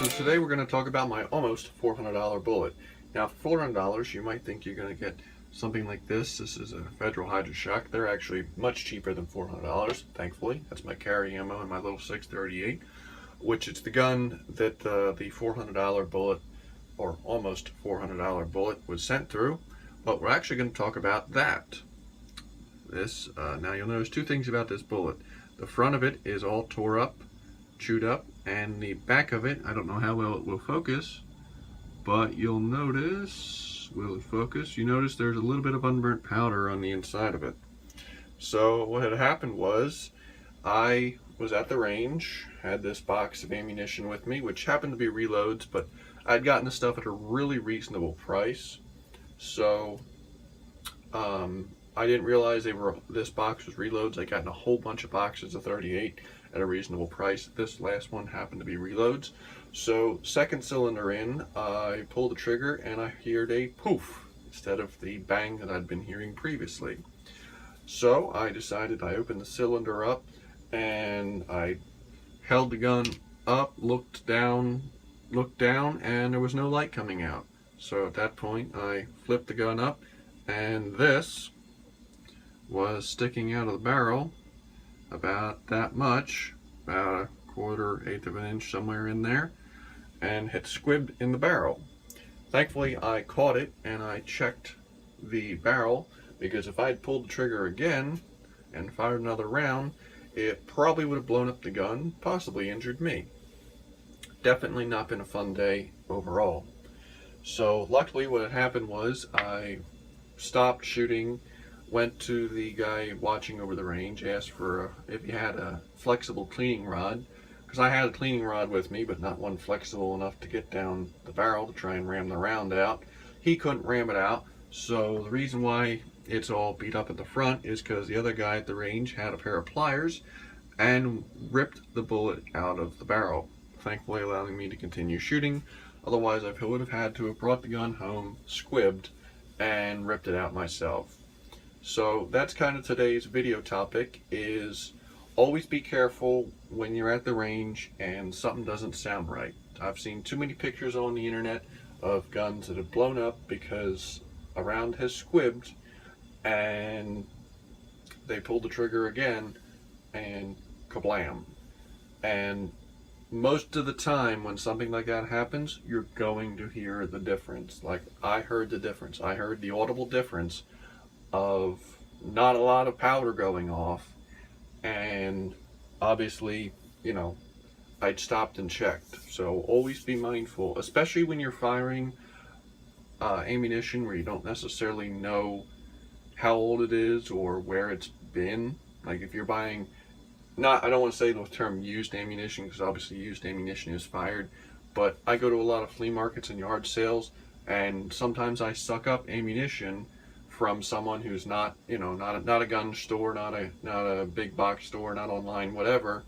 So today we're going to talk about my almost $400 bullet. Now for $400 you might think you're going to get something like this. This is a Federal Hydroshock. They're actually much cheaper than $400, thankfully. That's my carry ammo and my little 638, which is the gun that the $400 bullet, or almost $400 bullet, was sent through. But we're actually going to talk about that. Now you'll notice two things about this bullet. The front of it is all tore up, chewed up, and the back of it, I don't know how well it will focus, but you'll notice, will it focus? You notice there's a little bit of unburnt powder on the inside of it. So what had happened was, I was at the range, had this box of ammunition with me, which happened to be reloads, but I'd gotten the stuff at a really reasonable price. So I didn't realize this box was reloads. I got a whole bunch of boxes of 38 at a reasonable price. This last one happened to be reloads. So second cylinder in, I pulled the trigger and I heard a poof instead of the bang that I'd been hearing previously. So I decided, I opened the cylinder up and I held the gun up, looked down, and there was no light coming out. So at that point I flipped the gun up and this was sticking out of the barrel about that much, about a quarter, eighth of an inch, somewhere in there, and had squibbed in the barrel. Thankfully I caught it and I checked the barrel, because if I'd pulled the trigger again and fired another round, it probably would have blown up the gun, possibly injured me. Definitely not been a fun day overall. So luckily what had happened was I stopped shooting, went to the guy watching over the range, asked for if he had a flexible cleaning rod, because I had a cleaning rod with me, but not one flexible enough to get down the barrel to try and ram the round out. He couldn't ram it out, so the reason why it's all beat up at the front is because the other guy at the range had a pair of pliers and ripped the bullet out of the barrel, thankfully allowing me to continue shooting. Otherwise I would have had to have brought the gun home, squibbed, and ripped it out myself. So that's kind of today's video topic, is always be careful when you're at the range and something doesn't sound right. I've seen too many pictures on the internet of guns that have blown up because a round has squibbed and they pulled the trigger again and kablam. And most of the time when something like that happens, you're going to hear the difference. Like I heard the difference. I heard the audible difference of not a lot of powder going off, and obviously, you know, I'd stopped and checked. So always be mindful, especially when you're firing ammunition where you don't necessarily know how old it is or where it's been. Like if you're buying, I don't want to say the term used ammunition, because obviously used ammunition is fired, but I go to a lot of flea markets and yard sales, and sometimes I suck up ammunition from someone who's not, you know, not a gun store, not a big box store, not online, whatever,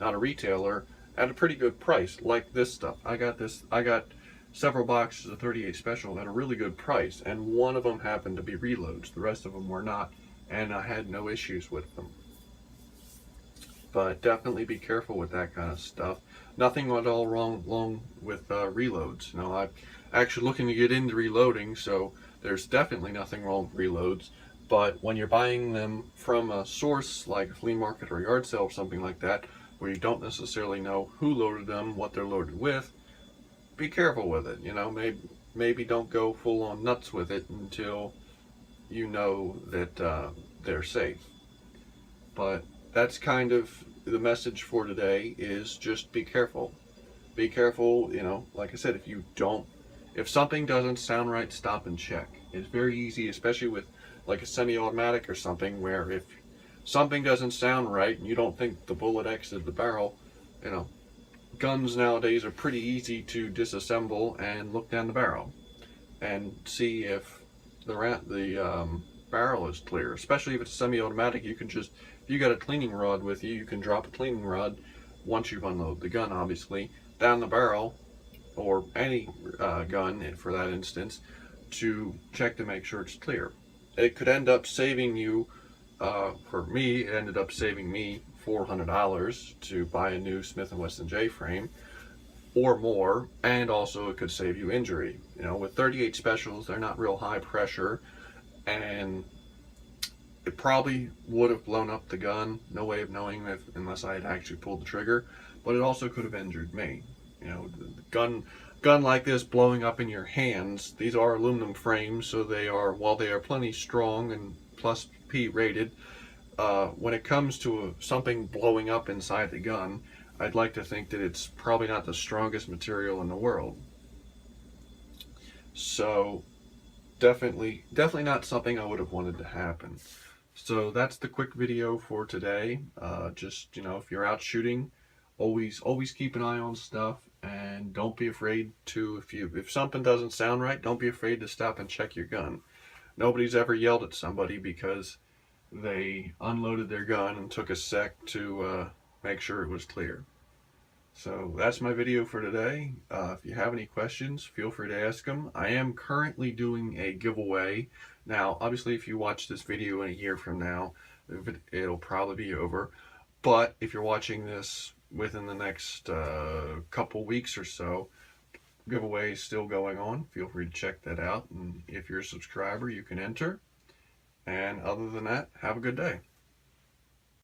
not a retailer, at a pretty good price. Like this stuff, I got several boxes of 38 Special at a really good price, and one of them happened to be reloads. The rest of them were not, and I had no issues with them. But definitely be careful with that kind of stuff. Nothing at all wrong with reloads. You know, I'm actually looking to get into reloading, so there's definitely nothing wrong with reloads. But when you're buying them from a source like a flea market or yard sale or something like that, where you don't necessarily know who loaded them, what they're loaded with, be careful with it. You know, maybe don't go full on nuts with it until you know that they're safe. But that's kind of the message for today, is just be careful. Be careful, you know, like I said, if something doesn't sound right, stop and check. It's very easy, especially with like a semi-automatic or something, where if something doesn't sound right and you don't think the bullet exited the barrel, you know, guns nowadays are pretty easy to disassemble and look down the barrel and see if the barrel is clear. Especially if it's semi-automatic, you can just, if you got a cleaning rod with you, you can drop a cleaning rod, once you've unloaded the gun obviously, down the barrel, or any gun for that instance, to check to make sure it's clear. It could end up saving you, for me, it ended up saving me $400 to buy a new Smith & Wesson J frame. or more, and also it could save you injury. You know, with 38 specials, they're not real high pressure, and it probably would have blown up the gun. No way of knowing if, unless I had actually pulled the trigger, but it also could have injured me. You know, the gun like this blowing up in your hands. These are aluminum frames, so they are, while they are plenty strong and plus P rated, when it comes to something blowing up inside the gun, I'd like to think that it's probably not the strongest material in the world. So definitely not something I would have wanted to happen. So that's the quick video for today. Just, you know, if you're out shooting, always keep an eye on stuff, and don't be afraid to, if something doesn't sound right, don't be afraid to stop and check your gun. Nobody's ever yelled at somebody because they unloaded their gun and took a sec to make sure it was clear. So that's my video for today. If you have any questions, feel free to ask them. I am currently doing a giveaway. Now, obviously, if you watch this video in a year from now, it'll probably be over. But if you're watching this within the next couple weeks or so, giveaway is still going on. Feel free to check that out. And if you're a subscriber, you can enter. And other than that, have a good day.